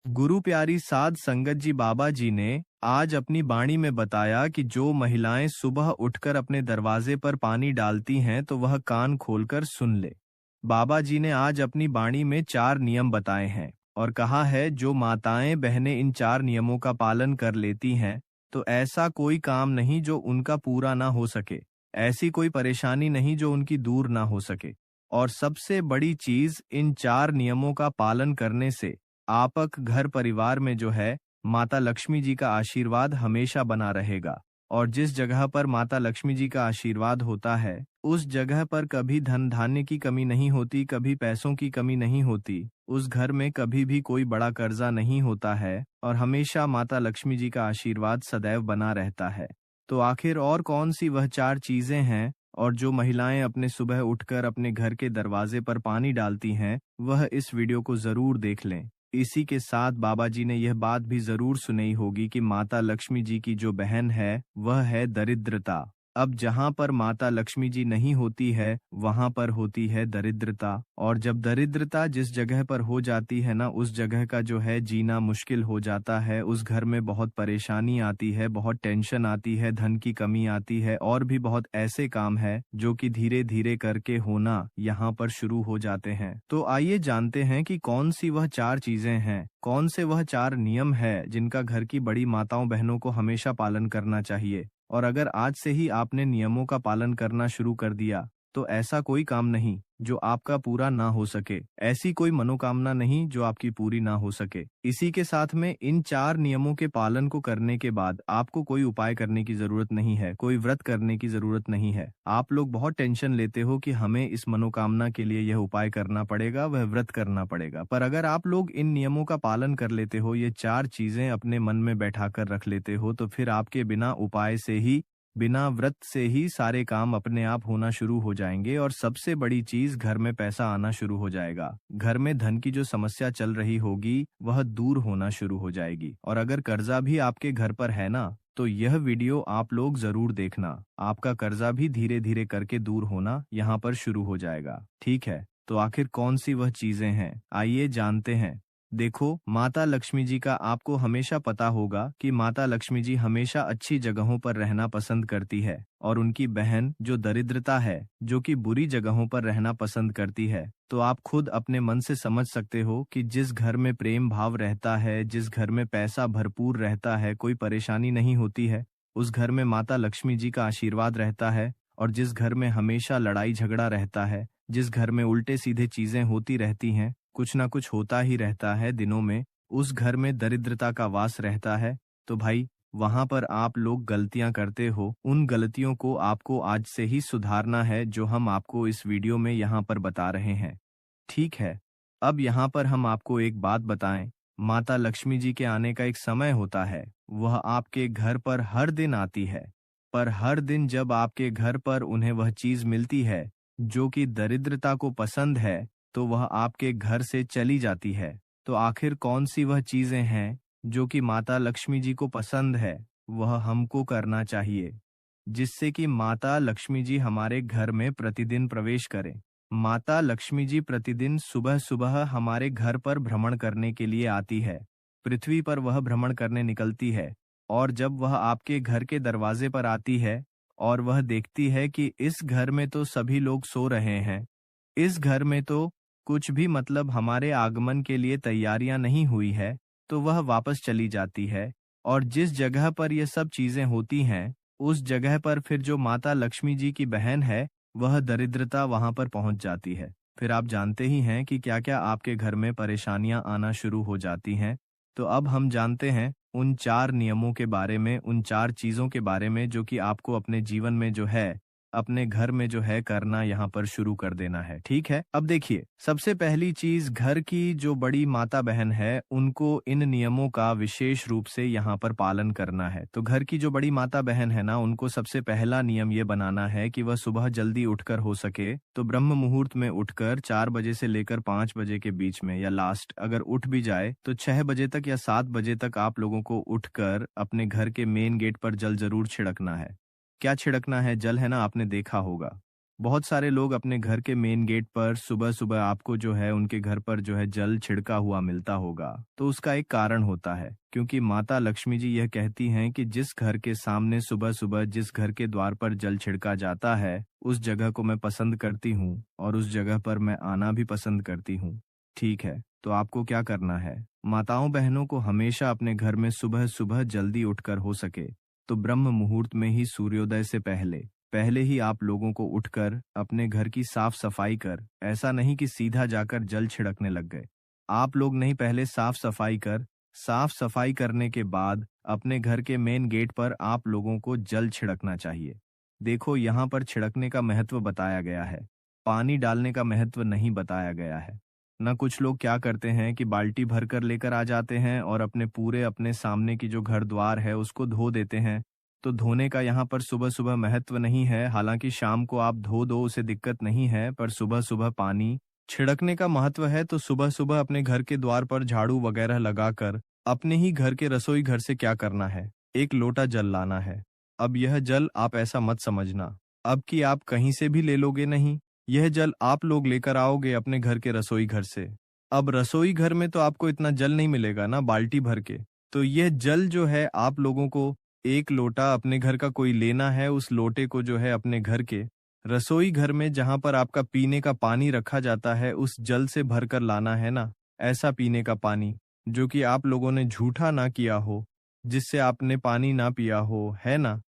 गुरु प्यारी साध संगत जी बाबा जी ने आज अपनी बाणी में बताया कि जो महिलाएं सुबह उठकर अपने दरवाजे पर पानी डालती हैं तो वह कान खोलकर सुन ले। बाबा जी ने आज अपनी बाणी में 4 नियम बताए हैं और कहा है जो माताएं बहनें इन 4 नियमों का पालन कर लेती हैं तो ऐसा कोई काम नहीं जो उनका पूरा ना हो सके, ऐसी कोई परेशानी नहीं जो उनकी दूर ना हो सके। और सबसे बड़ी चीज, इन 4 नियमों का पालन करने से आपक घर परिवार में जो है माता लक्ष्मी जी का आशीर्वाद हमेशा बना रहेगा। और जिस जगह पर माता लक्ष्मी जी का आशीर्वाद होता है उस जगह पर कभी धन धान्य की कमी नहीं होती, कभी पैसों की कमी नहीं होती, उस घर में कभी भी कोई बड़ा कर्जा नहीं होता है और हमेशा माता लक्ष्मी जी का आशीर्वाद सदैव बना रहता है। तो आखिर और कौन सी वह 4 चीजें हैं और जो महिलाएं अपने सुबह उठकर अपने घर के दरवाजे पर पानी डालती हैं, वह इस वीडियो को जरूर देख लें। इसी के साथ बाबा जी ने यह बात भी जरूर सुनी होगी कि माता लक्ष्मी जी की जो बहन है वह है दरिद्रता। अब जहां पर माता लक्ष्मी जी नहीं होती है वहां पर होती है दरिद्रता, और जब दरिद्रता जिस जगह पर हो जाती है ना, उस जगह का जो है जीना मुश्किल हो जाता है। उस घर में बहुत परेशानी आती है, बहुत टेंशन आती है, धन की कमी आती है और भी बहुत ऐसे काम है जो कि धीरे धीरे करके होना यहाँ पर शुरू हो जाते हैं। तो आइए जानते हैं कि कौन सी वह 4 चीजें हैं, कौन से वह 4 नियम है जिनका घर की बड़ी माताओं बहनों को हमेशा पालन करना चाहिए। और अगर आज से ही आपने नियमों का पालन करना शुरू कर दिया तो ऐसा कोई काम नहीं जो आपका पूरा ना हो सके, ऐसी कोई मनोकामना नहीं जो आपकी पूरी ना हो सके। इसी के साथ में इन 4 नियमों के पालन को करने के बाद आपको कोई उपाय करने की जरूरत नहीं है, कोई व्रत करने की जरूरत नहीं है। आप लोग बहुत टेंशन लेते हो कि हमें इस मनोकामना के लिए यह उपाय करना पड़ेगा, वह व्रत करना पड़ेगा, पर अगर आप लोग इन नियमों का पालन कर लेते हो, ये 4 चीजें अपने मन में बैठा कर रख लेते हो, तो फिर आपके बिना उपाय से ही, बिना व्रत से ही सारे काम अपने आप होना शुरू हो जाएंगे। और सबसे बड़ी चीज, घर में पैसा आना शुरू हो जाएगा। घर में धन की जो समस्या चल रही होगी वह दूर होना शुरू हो जाएगी। और अगर कर्जा भी आपके घर पर है ना, तो यह वीडियो आप लोग जरूर देखना, आपका कर्जा भी धीरे धीरे करके दूर होना यहाँ पर शुरू हो जाएगा। ठीक है, तो आखिर कौन सी वह चीजें हैं, आइए जानते हैं। देखो, माता लक्ष्मी जी का आपको हमेशा पता होगा कि माता लक्ष्मी जी हमेशा अच्छी जगहों पर रहना पसंद करती है, और उनकी बहन जो दरिद्रता है, जो कि बुरी जगहों पर रहना पसंद करती है। तो आप खुद अपने मन से समझ सकते हो कि जिस घर में प्रेम भाव रहता है, जिस घर में पैसा भरपूर रहता है, कोई परेशानी नहीं होती है, उस घर में माता लक्ष्मी जी का आशीर्वाद रहता है। और जिस घर में हमेशा लड़ाई झगड़ा रहता है, जिस घर में उल्टे सीधे चीजें होती रहती हैं, कुछ ना कुछ होता ही रहता है दिनों में, उस घर में दरिद्रता का वास रहता है। तो भाई, वहां पर आप लोग गलतियां करते हो, उन गलतियों को आपको आज से ही सुधारना है, जो हम आपको इस वीडियो में यहाँ पर बता रहे हैं। ठीक है, अब यहाँ पर हम आपको एक बात बताएं। माता लक्ष्मी जी के आने का एक समय होता है, वह आपके घर पर हर दिन आती है। पर हर दिन जब आपके घर पर उन्हें वह चीज मिलती है जो कि दरिद्रता को पसंद है, तो वह आपके घर से चली जाती है। तो आखिर कौन सी वह चीजें हैं जो कि माता लक्ष्मी जी को पसंद है, वह हमको करना चाहिए, जिससे कि माता लक्ष्मी जी हमारे घर में प्रतिदिन प्रवेश करें। माता लक्ष्मी जी प्रतिदिन सुबह सुबह हमारे घर पर भ्रमण करने के लिए आती है। पृथ्वी पर वह भ्रमण करने निकलती है, और जब वह आपके घर के दरवाजे पर आती है और वह देखती है कि इस घर में तो सभी लोग सो रहे हैं, इस घर में तो कुछ भी मतलब हमारे आगमन के लिए तैयारियां नहीं हुई है, तो वह वापस चली जाती है। और जिस जगह पर ये सब चीजें होती हैं, उस जगह पर फिर जो माता लक्ष्मी जी की बहन है, वह दरिद्रता वहां पर पहुंच जाती है। फिर आप जानते ही हैं कि क्या क्या आपके घर में परेशानियां आना शुरू हो जाती हैं। तो अब हम जानते हैं उन 4 नियमों के बारे में, उन 4 चीजों के बारे में जो कि आपको अपने जीवन में जो है, अपने घर में जो है करना यहाँ पर शुरू कर देना है। ठीक है, अब देखिए, सबसे पहली चीज, घर की जो बड़ी माता बहन है उनको इन नियमों का विशेष रूप से यहाँ पर पालन करना है। तो घर की जो बड़ी माता बहन है ना, उनको सबसे पहला नियम ये बनाना है कि वह सुबह जल्दी उठकर हो सके तो ब्रह्म मुहूर्त में उठकर 4 बजे से लेकर 5 बजे के बीच में, या लास्ट अगर उठ भी जाए तो 6 बजे तक या 7 बजे तक आप लोगों को उठकर अपने घर के मेन गेट पर जल जरूर छिड़कना है। क्या छिड़कना है? जल है ना, आपने देखा होगा। बहुत सारे लोग अपने घर के मेन गेट पर सुबह-सुबह आपको जो है उनके घर पर जो है जल छिड़का हुआ मिलता होगा। तो उसका एक कारण होता है, क्योंकि माता लक्ष्मी जी यह कहती हैं कि जिस घर के सामने सुबह-सुबह जिस घर के द्वार पर जल छिड़का जाता है, उस जगह को मैं पसंद करती हूँ और उस जगह पर मैं आना भी पसंद करती हूँ। ठीक है, तो आपको क्या करना है? माताओं बहनों को हमेशा अपने घर में सुबह-सुबह जल्दी उठकर हो सके, तो ब्रह्म मुहूर्त में ही सूर्योदय से पहले पहले ही आप लोगों को उठकर अपने घर की साफ सफाई कर, ऐसा नहीं कि सीधा जाकर जल छिड़कने लग गए। आप लोग नहीं, पहले साफ सफाई कर, साफ सफाई करने के बाद अपने घर के मेन गेट पर आप लोगों को जल छिड़कना चाहिए। देखो, यहाँ पर छिड़कने का महत्व बताया गया है, पानी डालने का महत्व नहीं बताया गया है। ना कुछ लोग क्या करते हैं कि बाल्टी भरकर लेकर आ जाते हैं और अपने सामने की जो घर द्वार है उसको धो देते हैं। तो धोने का यहाँ पर सुबह-सुबह महत्व नहीं है, हालाँकि शाम को आप धो दो उसे दिक्कत नहीं है, पर सुबह-सुबह पानी छिड़कने का महत्व है। तो सुबह-सुबह अपने घर के द्वार पर झाड़ू वगैरह लगाकर अपने ही घर के रसोई घर से क्या करना है, 1 लोटा जल लाना है। अब यह जल आप ऐसा मत समझना, अब कि आप कहीं से भी ले लोगे नहीं, यह जल आप लोग लेकर आओगे अपने घर के रसोई घर से। अब रसोई घर में तो आपको इतना जल नहीं मिलेगा ना बाल्टी भर के, तो यह जल जो है आप लोगों को 1 लोटा अपने घर का कोई लेना है, उस लोटे को जो है अपने घर के रसोई घर में जहाँ पर आपका पीने का पानी रखा जाता है, उस जल से भरकर लाना है ना, ऐसा पीने का पानी, जो कि आप लोगों ने झूठा ना किया हो, जिससे आपने पानी ना पिया हो, है ना?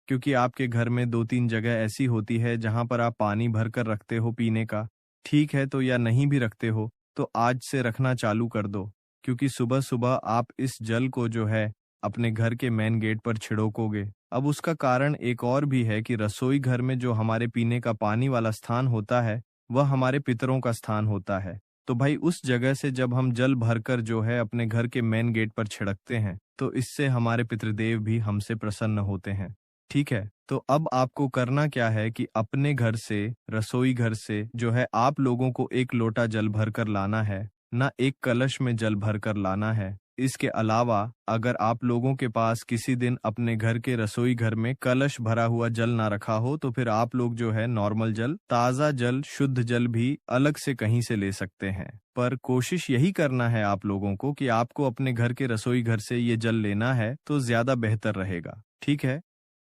क्योंकि आपके घर में 2-3 जगह ऐसी होती है जहाँ पर आप पानी भरकर रखते हो पीने का, ठीक है तो, या नहीं भी रखते हो, तो आज से रखना चालू कर दो, क्योंकि सुबह-सुबह आप इस जल को जो है अपने घर के मेन गेट पर छिड़कोगे। अब उसका कारण एक और भी है कि रसोई घर में जो हमारे पीने का पानी वाला स्थान होता है, वह हमारे पितरों का स्थान होता है। तो भाई उस जगह से जब हम जल भरकर जो है अपने घर के मेन गेट पर छिड़कते हैं, तो इससे हमारे पितृदेव भी हमसे प्रसन्न होते हैं। ठीक है, तो अब आपको करना क्या है कि अपने घर से, रसोई घर से जो है आप लोगों को 1 लोटा जल भरकर लाना है, ना 1 कलश में जल भरकर लाना है। इसके अलावा अगर आप लोगों के पास किसी दिन अपने घर के रसोई घर में कलश भरा हुआ जल ना रखा हो, तो फिर आप लोग जो है नॉर्मल जल, ताज़ा जल, शुद्ध जल भी अलग से कहीं से ले सकते हैं। पर कोशिश यही करना है आप लोगों को कि आपको अपने घर के रसोई घर से ये जल लेना है, तो ज़्यादा बेहतर रहेगा। ठीक है?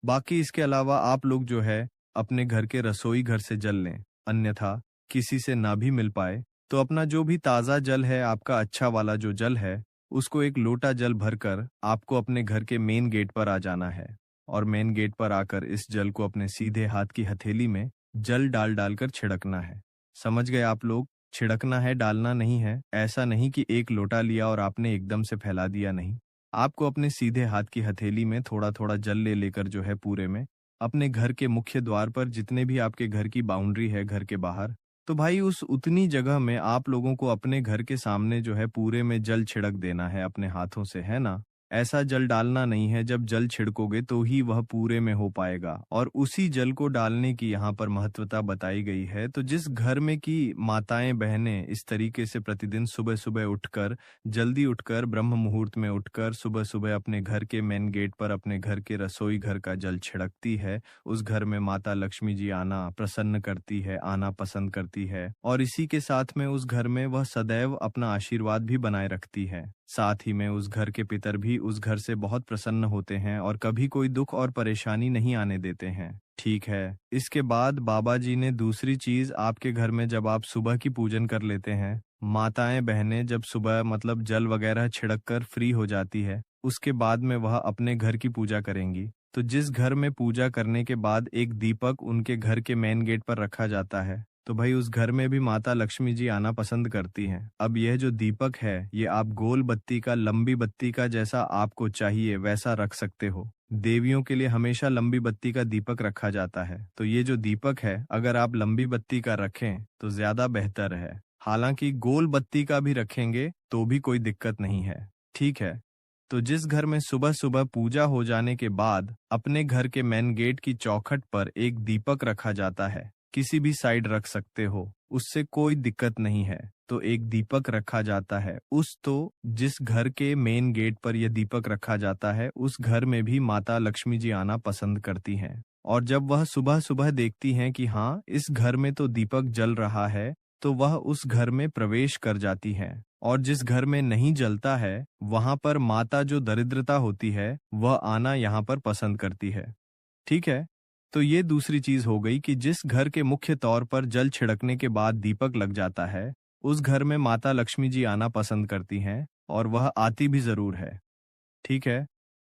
बाकी इसके अलावा आप लोग जो है अपने घर के रसोई घर से जल लें, अन्यथा किसी से ना भी मिल पाए तो अपना जो भी ताज़ा जल है, आपका अच्छा वाला जो जल है, उसको 1 लोटा जल भरकर आपको अपने घर के मेन गेट पर आ जाना है और मेन गेट पर आकर इस जल को अपने सीधे हाथ की हथेली में जल डाल डालकर छिड़कना है। समझ गए आप लोग? छिड़कना है, डालना नहीं है। ऐसा नहीं कि 1 लोटा लिया और आपने एकदम से फैला दिया, नहीं। आपको अपने सीधे हाथ की हथेली में थोड़ा-थोड़ा जल ले लेकर जो है पूरे में, अपने घर के मुख्य द्वार पर जितने भी आपके घर की बाउंड्री है घर के बाहर, तो भाई उस उतनी जगह में आप लोगों को अपने घर के सामने जो है पूरे में जल छिड़क देना है अपने हाथों से, है ना? ऐसा जल डालना नहीं है, जब जल छिड़कोगे तो ही वह पूरे में हो पाएगा और उसी जल को डालने की यहाँ पर महत्वता बताई गई है। तो जिस घर में की माताएं बहनें इस तरीके से प्रतिदिन सुबह-सुबह उठकर, जल्दी उठकर, ब्रह्म मुहूर्त में उठकर सुबह-सुबह अपने घर के मेन गेट पर अपने घर के रसोई घर का जल छिड़कती है, उस घर में माता लक्ष्मी जी आना प्रसन्न करती है, आना पसंद करती है और इसी के साथ में उस घर में वह सदैव अपना आशीर्वाद भी बनाए रखती है। साथ ही में उस घर के पितर भी उस घर से बहुत प्रसन्न होते हैं और कभी कोई दुख और परेशानी नहीं आने देते हैं। ठीक है, इसके बाद बाबा जी ने दूसरी चीज आपके घर में जब आप सुबह की पूजन कर लेते हैं, माताएं बहनें जब सुबह मतलब जल वगैरह छिड़क कर फ्री हो जाती है, उसके बाद में वह अपने घर की पूजा करेंगी। तो जिस घर में पूजा करने के बाद एक दीपक उनके घर के मेन गेट पर रखा जाता है, तो भाई उस घर में भी माता लक्ष्मी जी आना पसंद करती हैं। अब यह जो दीपक है, ये आप गोल बत्ती का, लंबी बत्ती का जैसा आपको चाहिए वैसा रख सकते हो। देवियों के लिए हमेशा लंबी बत्ती का दीपक रखा जाता है, तो ये जो दीपक है अगर आप लंबी बत्ती का रखें तो ज्यादा बेहतर है। हालांकि गोल बत्ती का भी रखेंगे तो भी कोई दिक्कत नहीं है। ठीक है, तो जिस घर में सुबह सुबह पूजा हो जाने के बाद अपने घर के मेन गेट की चौखट पर एक दीपक रखा जाता है, किसी भी साइड रख सकते हो, उससे कोई दिक्कत नहीं है। तो एक दीपक रखा जाता है, जिस घर के मेन गेट पर यह दीपक रखा जाता है, उस घर में भी माता लक्ष्मी जी आना पसंद करती हैं। और जब वह सुबह सुबह देखती हैं कि हाँ, इस घर में तो दीपक जल रहा है, तो वह उस घर में प्रवेश कर जाती हैं। और जिस घर में नहीं जलता है, वहां पर माता जो दरिद्रता होती है, वह आना यहाँ पर पसंद करती है। ठीक है। तो ये दूसरी चीज हो गई कि जिस घर के मुख्य तौर पर जल छिड़कने के बाद दीपक लग जाता है, उस घर में माता लक्ष्मी जी आना पसंद करती हैं, और वह आती भी जरूर है। ठीक है।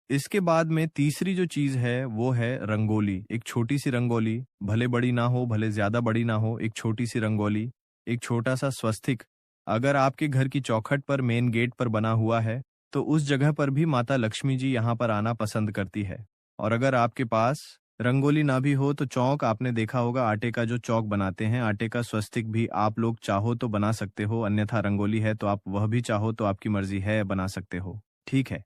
इसके बाद में तीसरी जो चीज है वो है रंगोली। एक छोटी सी रंगोली, भले बड़ी ना हो भले ज्यादा बड़ी ना हो, एक छोटी सी रंगोली, एक छोटा सा स्वस्तिक अगर आपके घर की चौखट पर मेन गेट पर बना हुआ है, तो उस जगह पर भी माता लक्ष्मी जी यहाँ पर आना पसंद करती है। और अगर आपके पास रंगोली ना भी हो तो चौक, आपने देखा होगा आटे का जो चौक बनाते हैं, आटे का स्वस्तिक भी आप लोग चाहो तो बना सकते हो, अन्यथा रंगोली है तो आप वह भी चाहो तो आपकी मर्जी है, बना सकते हो। ठीक है।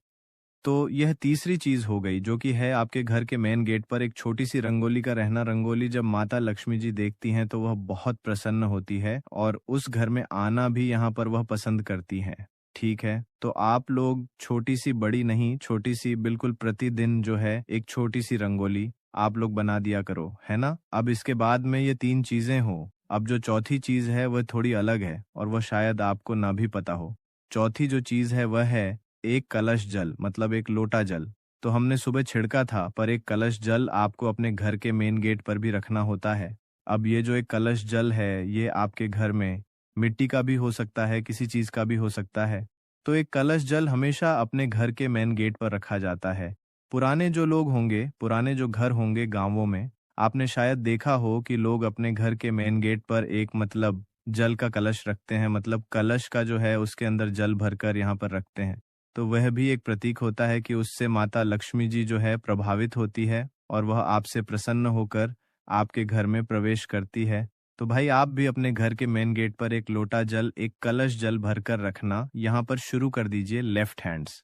तो यह तीसरी चीज हो गई जो कि है आपके घर के मेन गेट पर एक छोटी सी रंगोली का रहना। रंगोली जब माता लक्ष्मी जी देखती हैं तो वह बहुत प्रसन्न होती है और उस घर में आना भी यहाँ पर वह पसंद करती हैं। ठीक है। तो आप लोग छोटी सी, बड़ी नहीं, छोटी सी बिल्कुल प्रतिदिन जो है एक छोटी सी रंगोली आप लोग बना दिया करो, है ना। अब इसके बाद में ये तीन चीजें हो, अब जो चौथी चीज है वह थोड़ी अलग है और वह शायद आपको ना भी पता हो। चौथी जो चीज है वह है एक कलश जल, मतलब एक लोटा जल। तो हमने सुबह छिड़का था, पर एक कलश जल आपको अपने घर के मेन गेट पर भी रखना होता है। अब ये जो एक कलश जल है, ये आपके घर में मिट्टी का भी हो सकता है, किसी चीज का भी हो सकता है। तो एक कलश जल हमेशा अपने घर के मेन गेट पर रखा जाता है। पुराने जो लोग होंगे, पुराने जो घर होंगे गांवों में, आपने शायद देखा हो कि लोग अपने घर के मेन गेट पर एक, मतलब जल का कलश रखते हैं, मतलब कलश का जो है उसके अंदर जल भरकर यहाँ पर रखते हैं। तो वह भी एक प्रतीक होता है कि उससे माता लक्ष्मी जी जो है प्रभावित होती है और वह आपसे प्रसन्न होकर आपके घर में प्रवेश करती है। तो भाई आप भी अपने घर के मेन गेट पर एक लोटा जल, एक कलश जल भरकर रखना यहाँ पर शुरू कर दीजिए। लेफ्ट हैंड्स,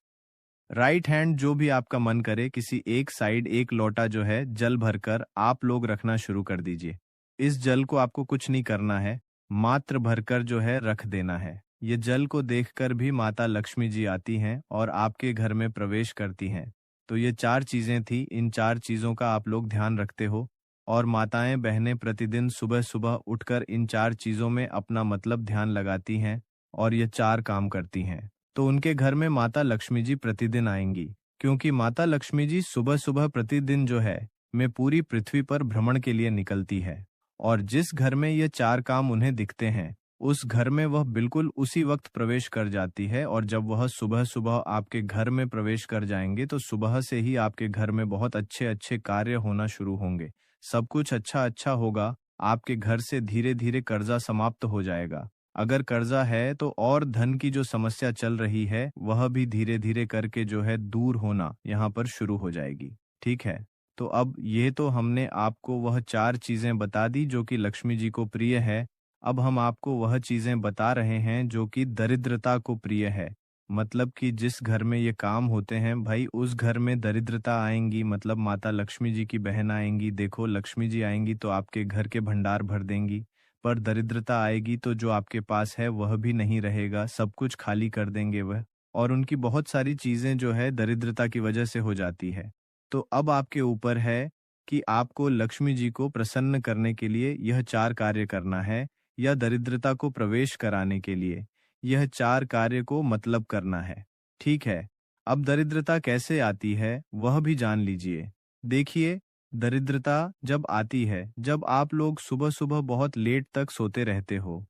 राइट हैंड जो भी आपका मन करे, किसी एक साइड एक लोटा जो है जल भरकर आप लोग रखना शुरू कर दीजिए। इस जल को आपको कुछ नहीं करना है, मात्र भरकर जो है रख देना है। ये जल को देखकर भी माता लक्ष्मी जी आती हैं और आपके घर में प्रवेश करती हैं। तो ये चार चीजें थी, इन चार चीजों का आप लोग ध्यान रखते हो और माताएं बहनें प्रतिदिन सुबह सुबह उठकर इन चार चीजों में अपना मतलब ध्यान लगाती हैं और ये चार काम करती हैं। तो उनके घर में माता लक्ष्मी जी प्रतिदिन आएंगी, क्योंकि माता लक्ष्मी जी सुबह सुबह प्रतिदिन जो है मैं पूरी पृथ्वी पर भ्रमण के लिए निकलती है। और जिस घर में ये चार काम उन्हें दिखते हैं, उस घर में वह बिल्कुल उसी वक्त प्रवेश कर जाती है। और जब वह सुबह सुबह आपके घर में प्रवेश कर जाएंगे तो सुबह से ही आपके घर में बहुत अच्छे अच्छे कार्य होना शुरू होंगे, सब कुछ अच्छा अच्छा होगा। आपके घर से धीरे धीरे कर्जा समाप्त हो जाएगा। अगर कर्जा है तो और धन की जो समस्या चल रही है वह भी धीरे धीरे करके जो है दूर होना यहाँ पर शुरू हो जाएगी। ठीक है। तो अब ये तो हमने आपको वह चार चीजें बता दी जो कि लक्ष्मी जी को प्रिय है। अब हम आपको वह चीजें बता रहे हैं जो कि दरिद्रता को प्रिय है। मतलब कि जिस घर में ये काम होते हैं भाई, उस घर में दरिद्रता आएंगी, मतलब माता लक्ष्मी जी की बहन आएंगी। देखो, लक्ष्मी जी आएंगी तो आपके घर के भंडार भर देंगी, पर दरिद्रता आएगी तो जो आपके पास है वह भी नहीं रहेगा, सब कुछ खाली कर देंगे वह। और उनकी बहुत सारी चीजें जो है दरिद्रता की वजह से हो जाती है। तो अब आपके ऊपर है कि आपको लक्ष्मी जी को प्रसन्न करने के लिए यह चार कार्य करना है, या दरिद्रता को प्रवेश कराने के लिए यह चार कार्य को मतलब करना है। ठीक है। अब दरिद्रता कैसे आती है वह भी जान लीजिए। देखिए, दरिद्रता जब आती है जब आप लोग सुबह सुबह बहुत लेट तक सोते रहते हो।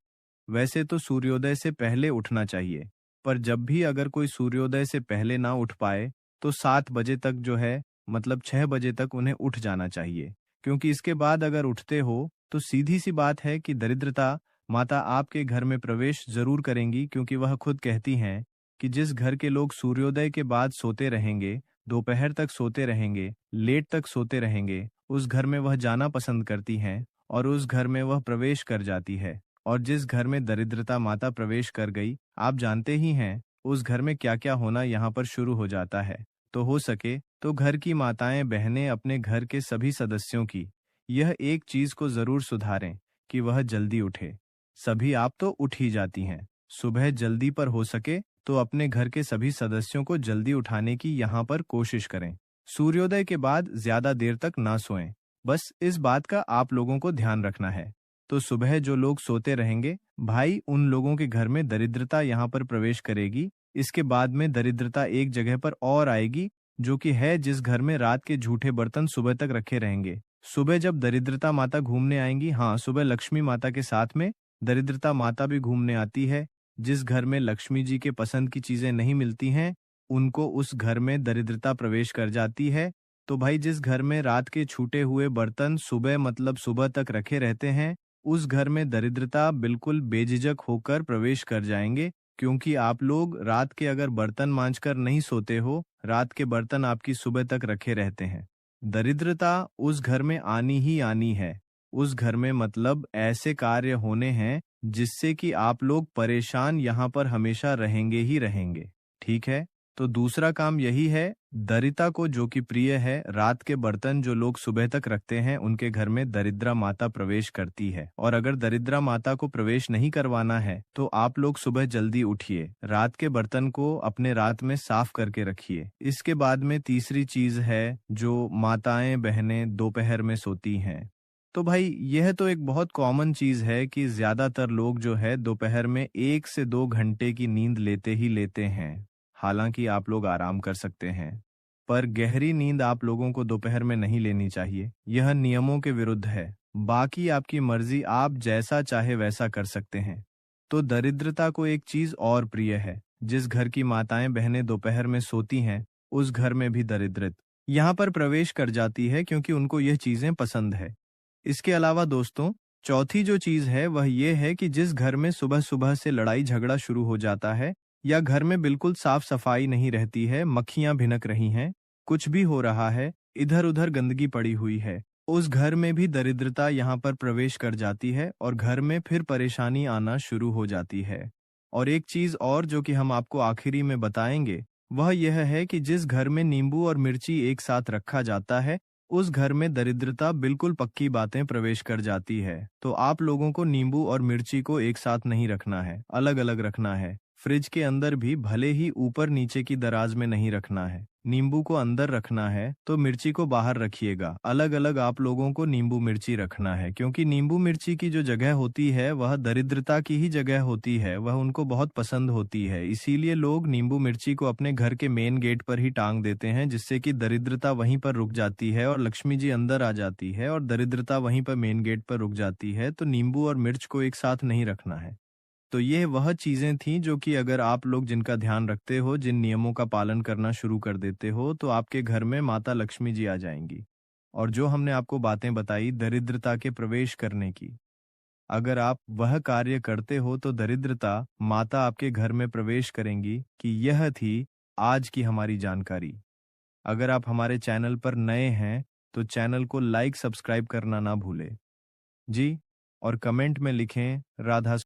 वैसे तो सूर्योदय से पहले उठना चाहिए, पर जब भी अगर कोई सूर्योदय से पहले ना उठ पाए तो 7 बजे तक जो है, मतलब 6 बजे तक उन्हें उठ जाना चाहिए। क्योंकि इसके बाद अगर उठते हो तो सीधी सी बात है कि दरिद्रता माता आपके घर में प्रवेश जरूर करेंगी, क्योंकि वह खुद कहती हैं कि जिस घर के लोग सूर्योदय के बाद सोते रहेंगे, दोपहर तक सोते रहेंगे, लेट तक सोते रहेंगे, उस घर में वह जाना पसंद करती हैं और उस घर में वह प्रवेश कर जाती है। और जिस घर में दरिद्रता माता प्रवेश कर गई, आप जानते ही हैं उस घर में क्या क्या होना यहाँ पर शुरू हो जाता है। तो हो सके तो घर की माताएं बहनें अपने घर के सभी सदस्यों की यह एक चीज को जरूर सुधारें कि वह जल्दी उठे। सभी आप तो उठ ही जाती हैं, सुबह जल्दी पर हो सके तो अपने घर के सभी सदस्यों को जल्दी उठाने की यहाँ पर कोशिश करें। सूर्योदय के बाद ज्यादा देर तक ना सोएं, बस इस बात का आप लोगों को ध्यान रखना है। तो सुबह जो लोग सोते रहेंगे, भाई उन लोगों के घर में दरिद्रता यहाँ पर प्रवेश करेगी। इसके बाद में दरिद्रता एक जगह पर और आएगी, जो कि है जिस घर में रात के झूठे बर्तन सुबह तक रखे रहेंगे। सुबह जब दरिद्रता माता घूमने आएंगी, हाँ, सुबह लक्ष्मी माता के साथ में दरिद्रता माता भी घूमने आती है। जिस घर में लक्ष्मी जी के पसंद की चीजें नहीं मिलती हैं, उनको उस घर में दरिद्रता प्रवेश कर जाती है। तो भाई जिस घर में रात के छूटे हुए बर्तन सुबह मतलब सुबह तक रखे रहते हैं, उस घर में दरिद्रता बिल्कुल बेझिझक होकर प्रवेश कर जाएंगे, क्योंकि आप लोग रात के अगर बर्तन मांजकर नहीं सोते हो, रात के बर्तन आपकी सुबह तक रखे रहते हैं। दरिद्रता उस घर में आनी ही आनी है। उस घर में मतलब ऐसे कार्य होने हैं जिससे कि आप लोग परेशान यहाँ पर हमेशा रहेंगे ही रहेंगे। ठीक है? तो दूसरा काम यही है, दरिद्रता को जो कि प्रिय है, रात के बर्तन जो लोग सुबह तक रखते हैं, उनके घर में दरिद्रा माता प्रवेश करती है। और अगर दरिद्रा माता को प्रवेश नहीं करवाना है, तो आप लोग सुबह जल्दी उठिए, रात के बर्तन को अपने रात में साफ करके रखिए। इसके बाद में तीसरी चीज है, जो माताएं बहनें दोपहर में सोती हैं। तो भाई यह तो एक बहुत कॉमन चीज है कि ज्यादातर लोग जो है दोपहर में 1 से 2 घंटे की नींद लेते ही लेते हैं। हालांकि आप लोग आराम कर सकते हैं, पर गहरी नींद आप लोगों को दोपहर में नहीं लेनी चाहिए। यह नियमों के विरुद्ध है। बाकी आपकी मर्जी, आप जैसा चाहे वैसा कर सकते हैं। तो दरिद्रता को एक चीज और प्रिय है। जिस घर की माताएं बहनें दोपहर में सोती हैं, उस घर में भी दरिद्रता यहाँ पर प्रवेश कर जाती है, क्योंकि उनको यह चीजें पसंद है। इसके अलावा दोस्तों, चौथी जो चीज है वह यह है कि जिस घर में सुबह सुबह से लड़ाई झगड़ा शुरू हो जाता है, या घर में बिल्कुल साफ सफाई नहीं रहती है, मक्खियां भिनक रही हैं, कुछ भी हो रहा है, इधर उधर गंदगी पड़ी हुई है, उस घर में भी दरिद्रता यहाँ पर प्रवेश कर जाती है और घर में फिर परेशानी आना शुरू हो जाती है। और एक चीज और जो कि हम आपको आखिरी में बताएंगे, वह यह है कि जिस घर में नींबू और मिर्ची एक साथ रखा जाता है, उस घर में दरिद्रता बिल्कुल पक्की बातें प्रवेश कर जाती है। तो आप लोगों को नींबू और मिर्ची को एक साथ नहीं रखना है, अलग अलग रखना है। फ्रिज के अंदर भी भले ही ऊपर नीचे की दराज में नहीं रखना है। नींबू को अंदर रखना है तो मिर्ची को बाहर रखिएगा। अलग अलग आप लोगों को नींबू मिर्ची रखना है, क्योंकि नींबू मिर्ची की जो जगह होती है वह दरिद्रता की ही जगह होती है, वह उनको बहुत पसंद होती है। इसीलिए लोग नींबू मिर्ची को अपने घर के मेन गेट पर ही टांग देते हैं, जिससे कि दरिद्रता वहीं पर रुक जाती है और लक्ष्मी जी अंदर आ जाती है, और दरिद्रता वहीं पर मेन गेट पर रुक जाती है। तो नींबू और मिर्च को एक साथ नहीं रखना है। तो ये वह चीजें थीं जो कि अगर आप लोग जिनका ध्यान रखते हो, जिन नियमों का पालन करना शुरू कर देते हो, तो आपके घर में माता लक्ष्मी जी आ जाएंगी। और जो हमने आपको बातें बताई दरिद्रता के प्रवेश करने की, अगर आप वह कार्य करते हो तो दरिद्रता माता आपके घर में प्रवेश करेंगी। कि यह थी आज की हमारी जानकारी। अगर आप हमारे चैनल पर नए हैं तो चैनल को लाइक सब्सक्राइब करना ना भूलें जी। और कमेंट में लिखें राधा